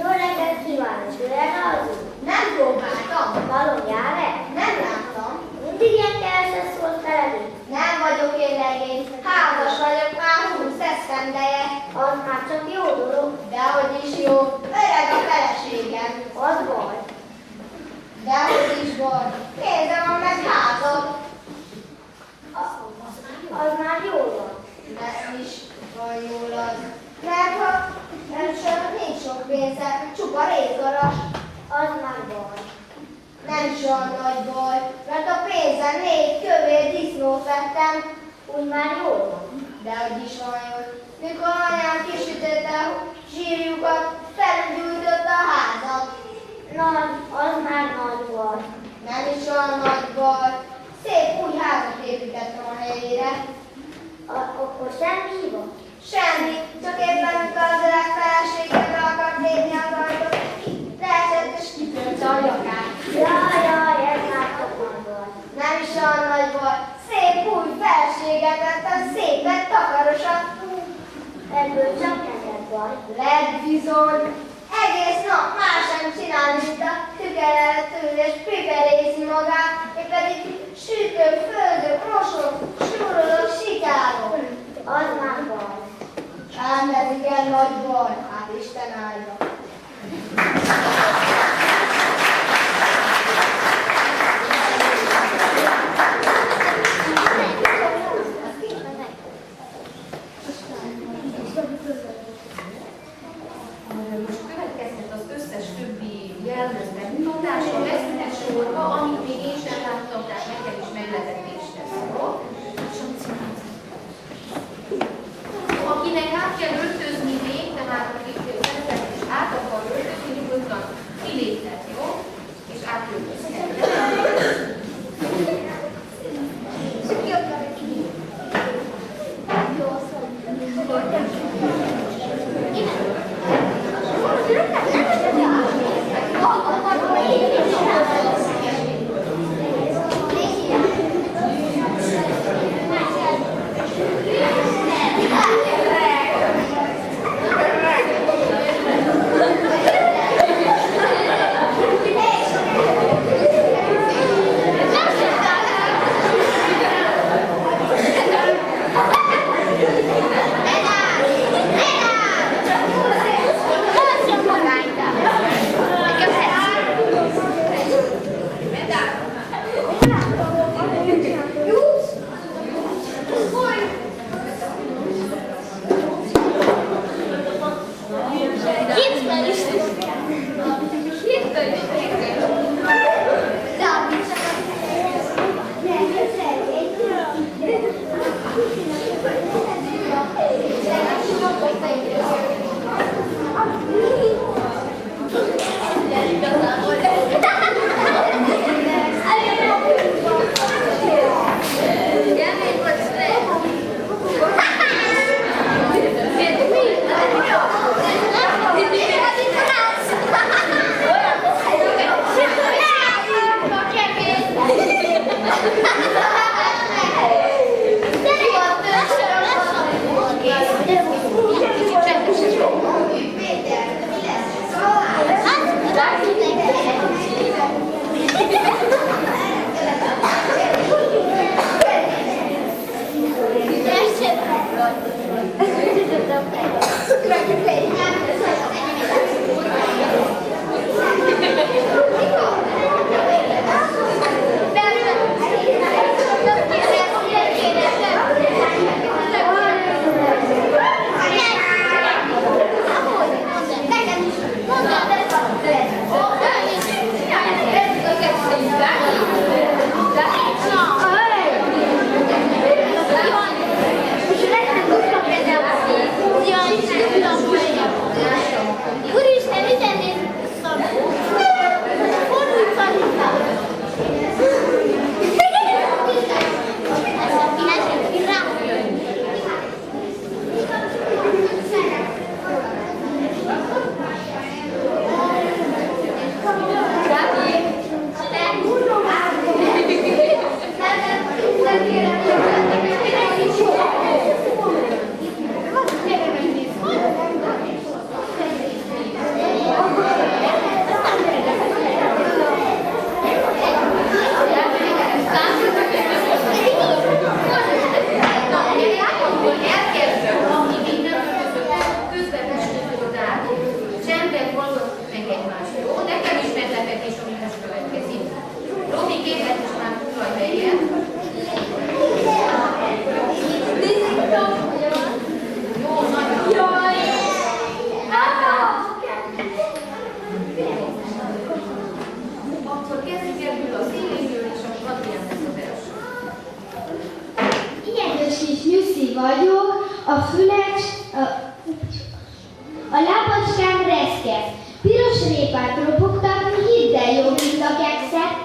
Jó reggelt kívánok, jöjjön aludni? Nem próbáltam. Való jár-e? Nem láttam. Mindig ilyen keveset szólt feledni. Nem vagyok én legény. Házas vagyok már 20 esztendeje. Az már csak jó dolog. Dehogy is jó. Öreg a feleségem. Az baj. Dehogy is baj. Pénzem van meg házam. Az már jó van. Nem is van jól az. Mert ha nincs sok pénzem, csupa részgaras. Az már baj. Nem is olyan nagy baj, mert a pénzem 4 kövér disznót vettem. Úgy már jó van. Dehogy is van jól. Mikor anyám kisütötte a zsírjukat, felgyújtotta a házat. Nagy, az már nagy baj. Nem is olyan nagy baj. Szép új házat építettem a helyére. Akkor semmi hiba? Semmi, csak éppen amikor az öreg feleségedre akart lépni az ajtót, leesett és kitörte a nyakát. Jaj, ez már csak nagy baj. Nem is olyan nagy baj. Szép új feleséget vettem, szépet, takarosat. Ebből csak neked baj. Lett bizony. Egész nap más sem csinál, mint a tükör előtt ül és piperézi magát, én pedig sütök, földök, mosok, súrolok, sikálok. Az már baj. Ám ez igen nagy baj, hát Isten áldja. Most következhet az összes többi jelmez megmutatása, vesznek sorba, amit még én sem láttam, tehát nekem is meglepetés lesz. Jó? Akinek át kell öltözni még, tehát akik szeretnek és át akar öltözni, nyugodtan kilépnek, jó? És átöltözhetnek. véglet is már foglal helyet. Jó, nagyon. Akkor kezdjük ebből a széléről, és akkor Adrián lesz az első. Ilyenes kis nyuszi vagyok, a füles, a lábacskám reszkesz. Piros répát ropogtatni, hidd el, jó, mint a kekszet.